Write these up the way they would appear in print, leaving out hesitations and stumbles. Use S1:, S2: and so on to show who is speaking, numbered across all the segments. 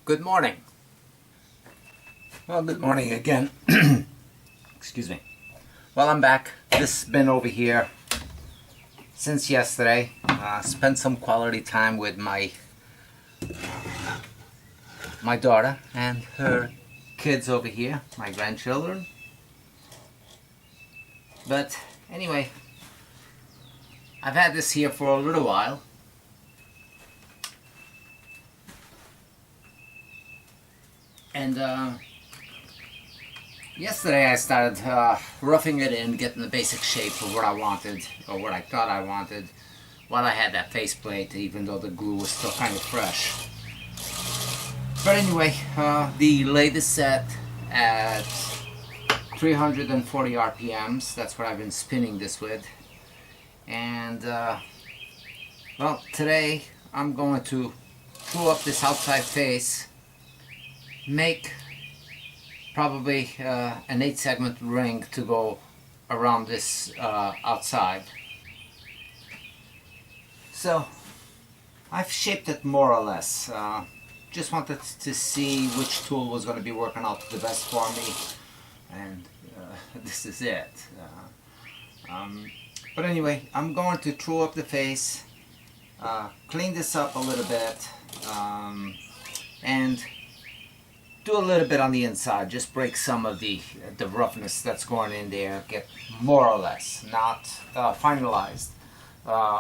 S1: Good morning. Well, good morning again. Excuse me. Well, I'm back. This has been over here since yesterday. Spent some quality time with my daughter and her kids over here, my grandchildren. But anyway, I've had this here for a little while. And yesterday I started roughing it in, getting the basic shape of what I wanted, or what I thought I wanted, while I had that faceplate, even though the glue was still kind of fresh. But anyway, the lathe is set at 340 RPMs. That's what I've been spinning this with. And well, today I'm going to screw up this outside face, make probably an 8-segment ring to go around this outside. So I've shaped it more or less. Just wanted to see which tool was going to be working out the best for me, and this is it. But anyway, I'm going to true up the face, clean this up a little bit, and do a little bit on the inside. Just break some of the roughness that's going in there. Get more or less, not finalized,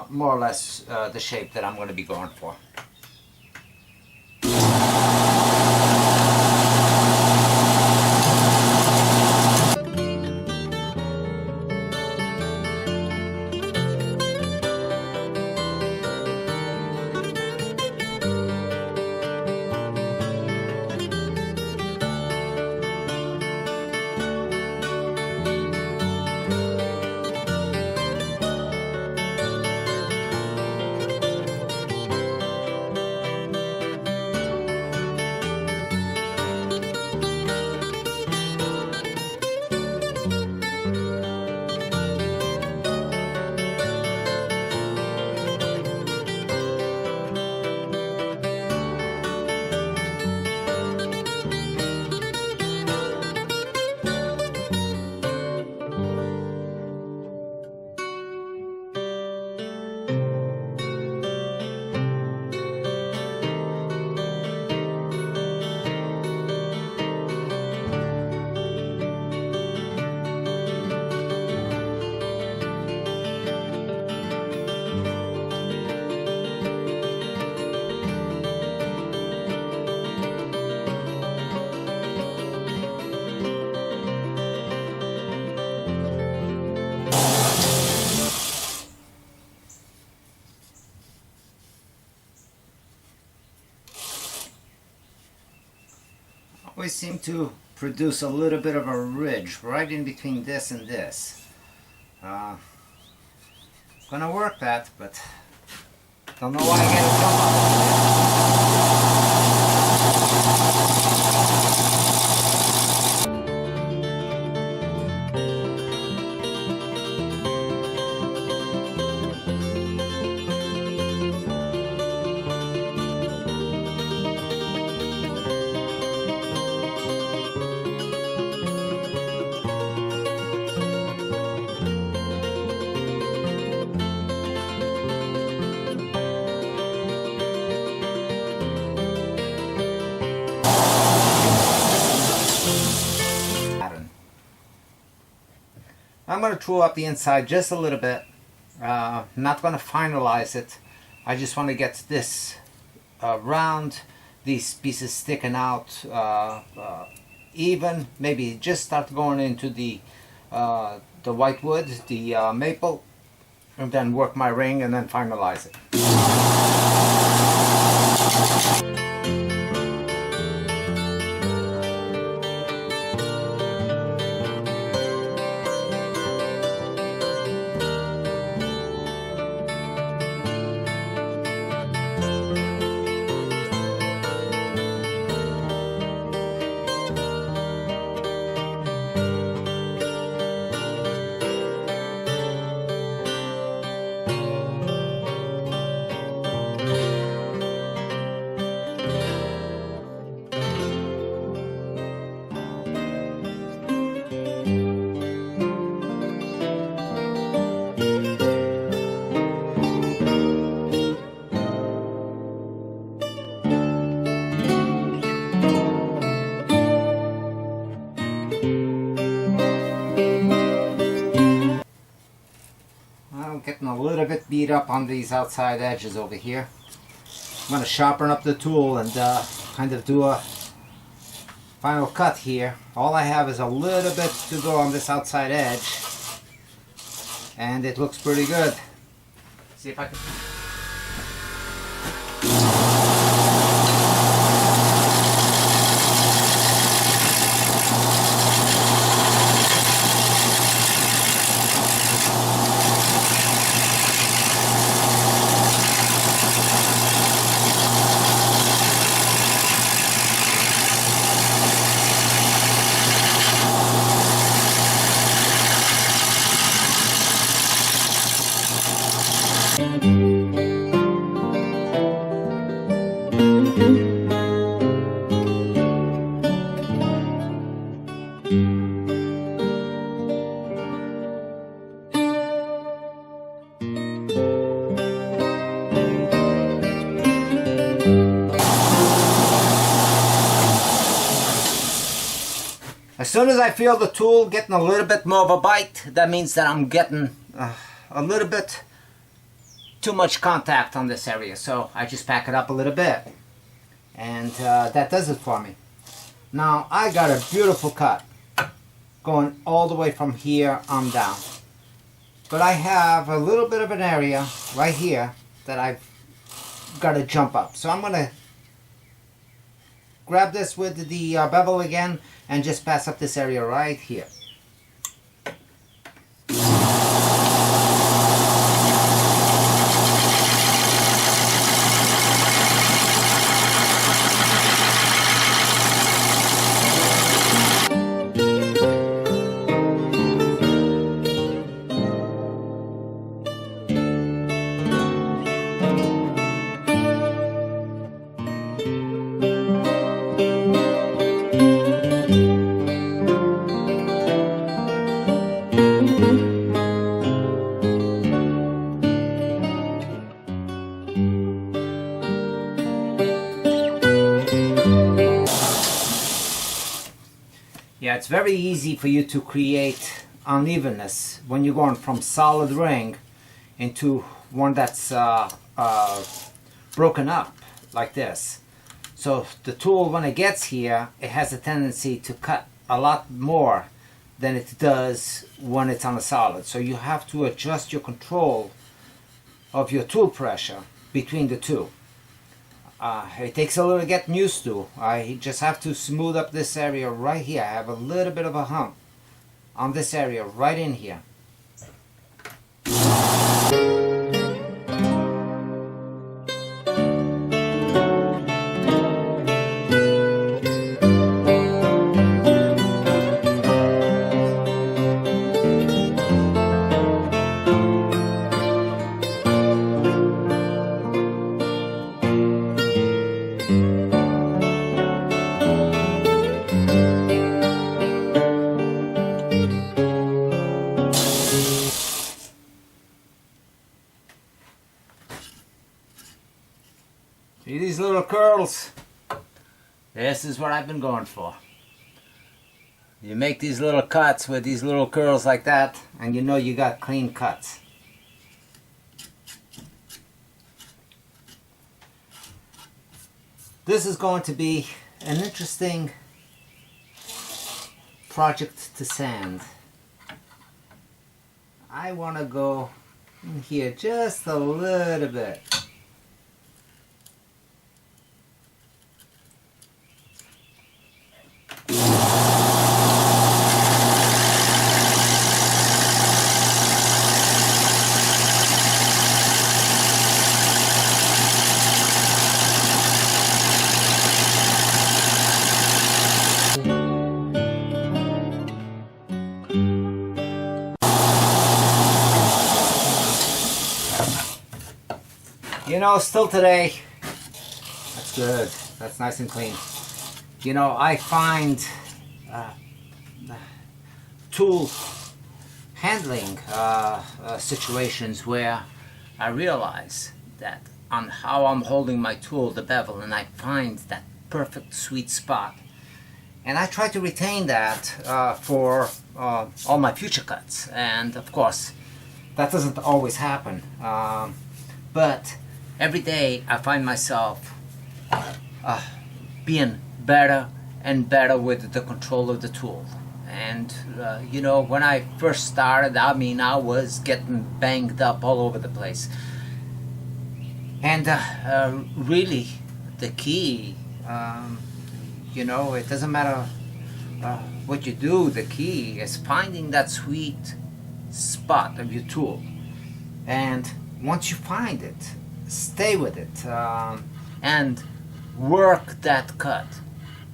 S1: more or less the shape that I'm going to be going for. Always seem to produce a little bit of a ridge right in between this and this. Gonna work that, but don't know why I get it I'm going to true up the inside just a little bit. Not going to finalize it. I just want to get this round, these pieces sticking out even. Maybe just start going into the white wood, the maple, and then work my ring and then finalize it. getting a little bit beat up on these outside edges over here. I'm going to sharpen up the tool and kind of do a final cut here. All I have is a little bit to go on this outside edge, and it looks pretty good. See if I can... As soon as I feel the tool getting a little bit more of a bite, that means that I'm getting a little bit too much contact on this area. So I just pack it up a little bit, and that does it for me. Now I got a beautiful cut going all the way from here on down. But I have a little bit of an area right here that I've got to jump up. So I'm going to grab this with the bevel again and just pass up this area right here. Yeah, it's very easy for you to create unevenness when you're going from solid ring into one that's broken up like this. So the tool, when it gets here, it has a tendency to cut a lot more than it does when it's on a solid. So you have to adjust your control of your tool pressure between the two. It takes a little getting used to. I just have to smooth up this area right here. I have a little bit of a hump on this area right in here. See these little curls? This is what I've been going for. You make these little cuts with these little curls like that, and you know you got clean cuts. This is going to be an interesting project to sand. I want to go in here just a little bit. You know, still today, that's good, that's nice and clean. You know, I find tool handling situations where I realize that on how I'm holding my tool, the bevel, and I find that perfect sweet spot. And I try to retain that for all my future cuts. And of course, that doesn't always happen. But every day I find myself being better and better with the control of the tool. And you know, when I first started, I mean, I was getting banged up all over the place. And really, the key, you know, it doesn't matter what you do, the key is finding that sweet spot of your tool. And once you find it, stay with it and work that cut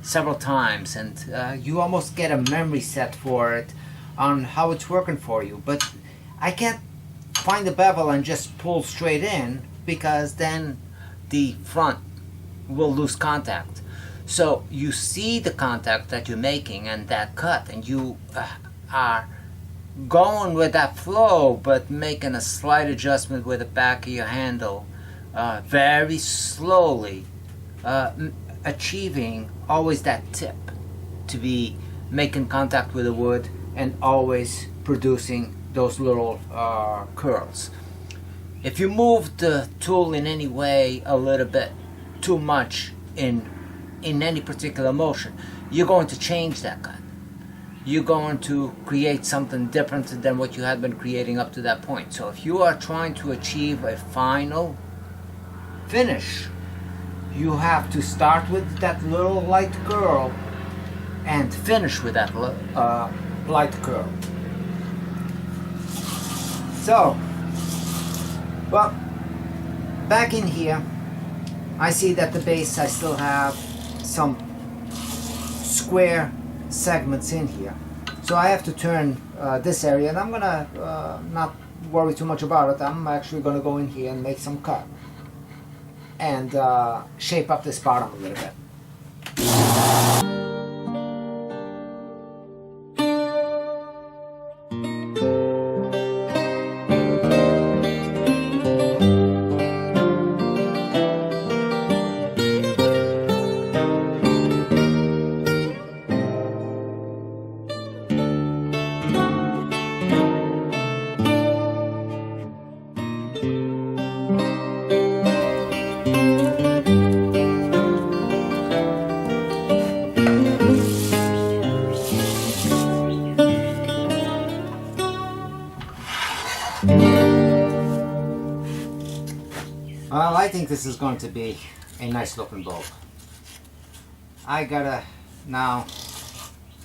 S1: several times, and you almost get a memory set for it on how it's working for you. But I can't find the bevel and just pull straight in, because then the front will lose contact. So you see the contact that you're making and that cut, and you are going with that flow, but making a slight adjustment with the back of your handle, very slowly, achieving always that tip to be making contact with the wood and always producing those little curls. If you move the tool in any way a little bit too much in any particular motion, you're going to change that cut. You're going to create something different than what you had been creating up to that point. So if you are trying to achieve a final finish, you have to start with that little light curl and finish with that light curl. So, well, back in here, I see that the base, I still have some square segments in here. So I have to turn this area, and I'm gonna not worry too much about it. I'm actually gonna go in here and make some cut and shape up this bottom a little bit. Well, I think this is going to be a nice looking bulb. I gotta now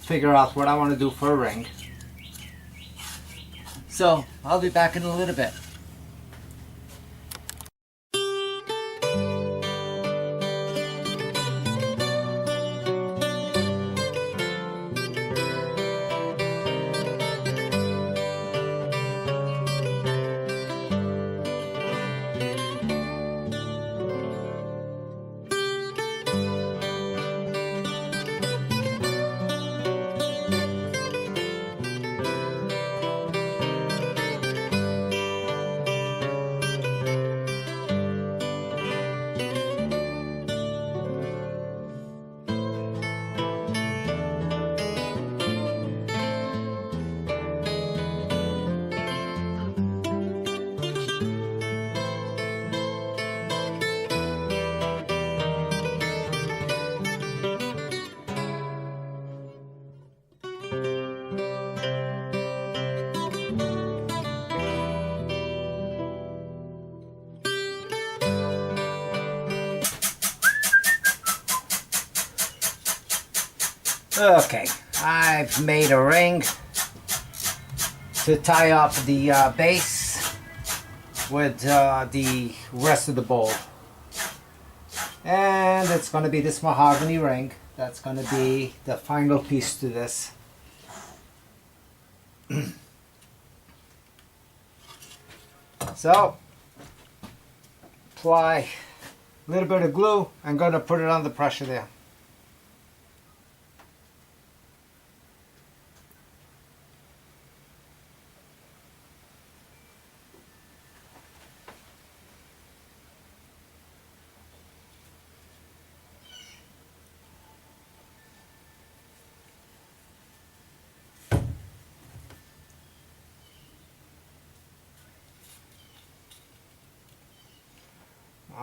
S1: figure out what I want to do for a ring. So I'll be back in a little bit. Okay, I've made a ring to tie up the base with the rest of the bowl. And it's going to be this mahogany ring. That's going to be the final piece to this. So, apply a little bit of glue. I'm going to put it on the pressure there.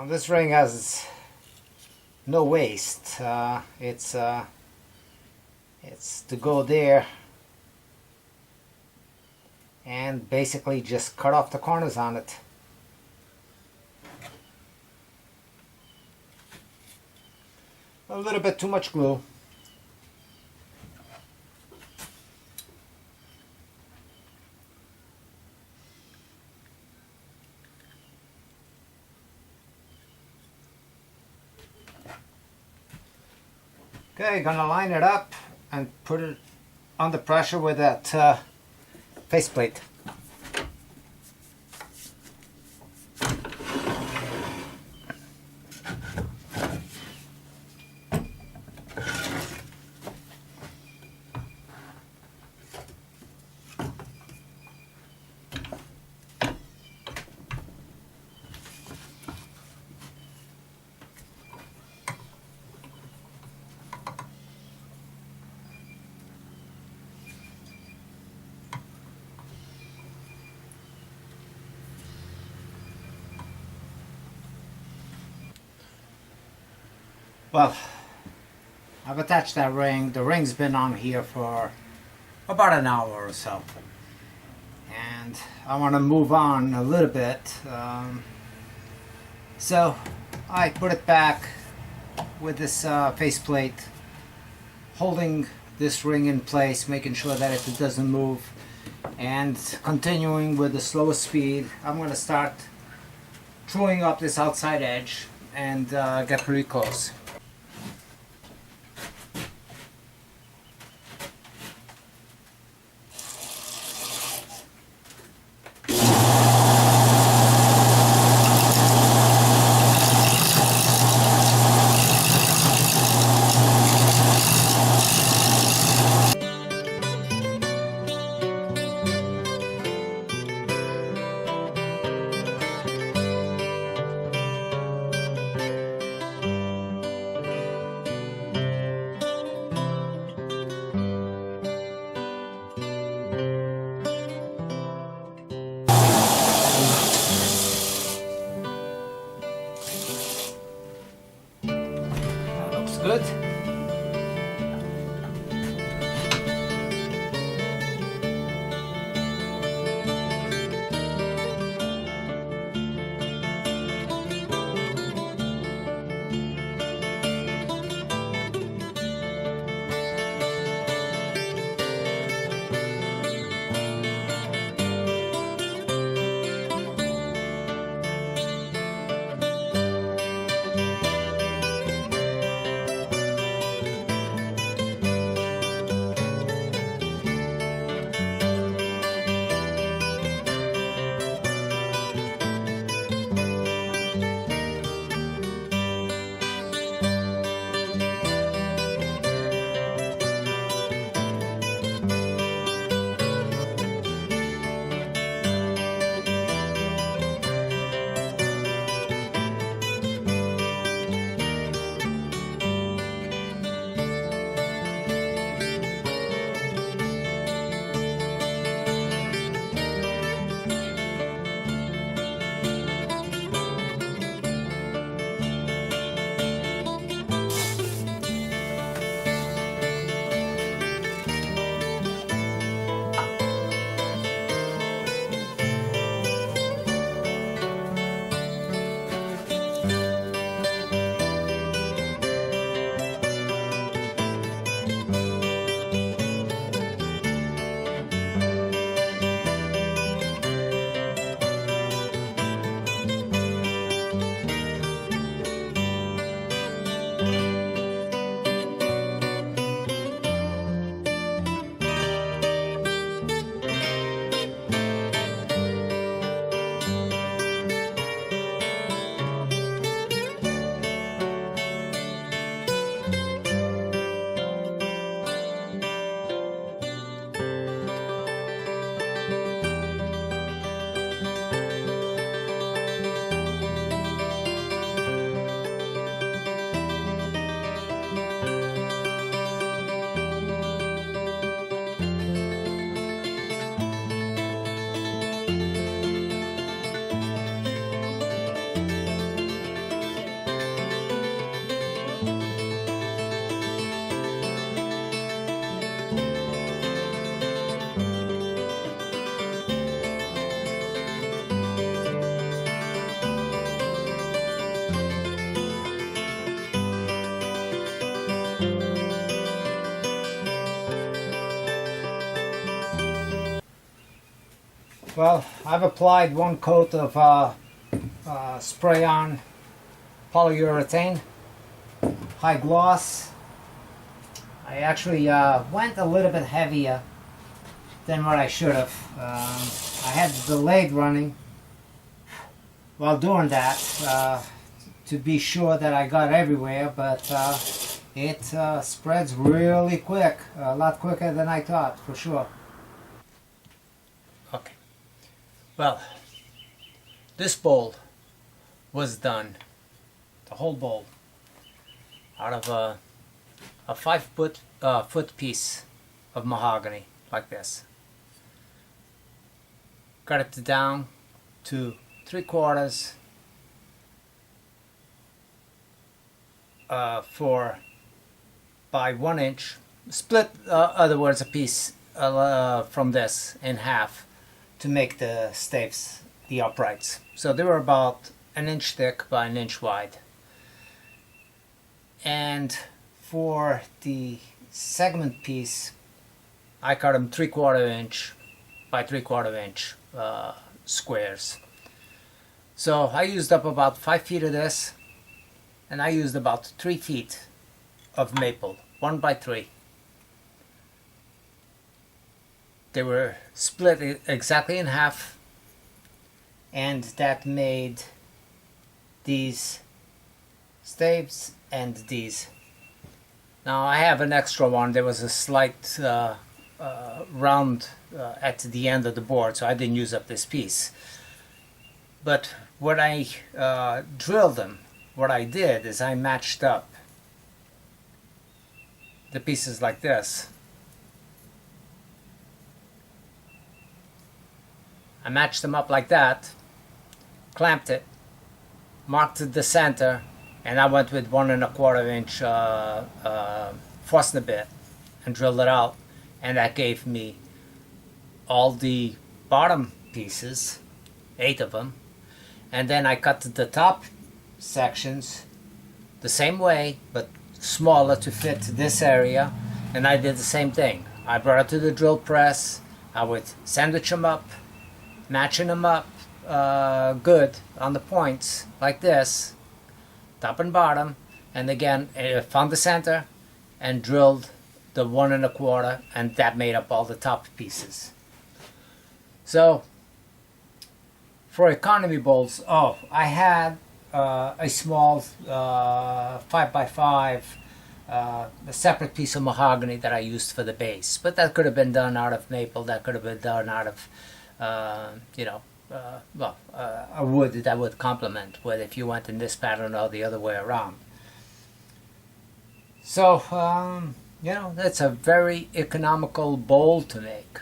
S1: This ring has no waste. It's to go there and basically just cut off the corners on it. A little bit too much glue. Okay, gonna line it up and put it under pressure with that faceplate. Well, I've attached that ring. The ring's been on here for about an hour or so. And I want to move on a little bit. So I put it back with this faceplate, holding this ring in place, making sure that it doesn't move. And continuing with the slowest speed, I'm going to start truing up this outside edge and get pretty close. Well, I've applied one coat of spray-on polyurethane, high gloss. I actually went a little bit heavier than what I should have. I had the lathe running while doing that to be sure that I got everywhere, but it spreads really quick, a lot quicker than I thought, for sure. Okay, well, this bowl was done, the whole bowl, out of a 5-foot piece of mahogany, like this. Got it down to 3/4 by 1 inch. Split, other words, a piece from this in half to make the staves, the uprights. So they were about 1 inch thick by 1 inch wide. And for the segment piece, I cut them 3/4 inch by 3/4 inch squares. So I used up about 5 feet of this, and I used about 3 feet of maple, 1 by 3. They were split exactly in half, and that made these staves and these. Now I have an extra one. There was a slight round at the end of the board, so I didn't use up this piece. But when I drilled them, what I did is I matched up the pieces like this. I matched them up like that, clamped it, marked the center, and I went with 1 1/4 inch Forstner bit and drilled it out, and that gave me all the bottom pieces, 8 of them, and then I cut the top sections the same way but smaller to fit this area, and I did the same thing. I brought it to the drill press. I would sandwich them up, matching them up good on the points like this, top and bottom, and again I found the center and drilled the 1 1/4, and that made up all the top pieces. So for economy bowls, I had a small 5x5, a separate piece of mahogany that I used for the base, but that could have been done out of maple. That could have been done out of a wood that would complement, whether if you went in this pattern or the other way around. So that's a very economical bowl to make.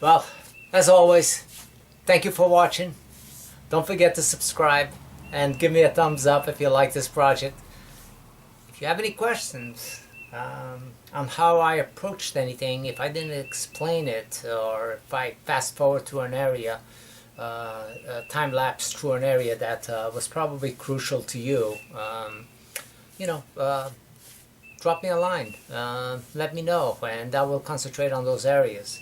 S1: Well, as always, thank you for watching. Don't forget to subscribe and give me a thumbs up if you like this project. If you have any questions on how I approached anything, if I didn't explain it, or if I fast forward to an area, time lapse through an area that was probably crucial to you, drop me a line, let me know, and I will concentrate on those areas.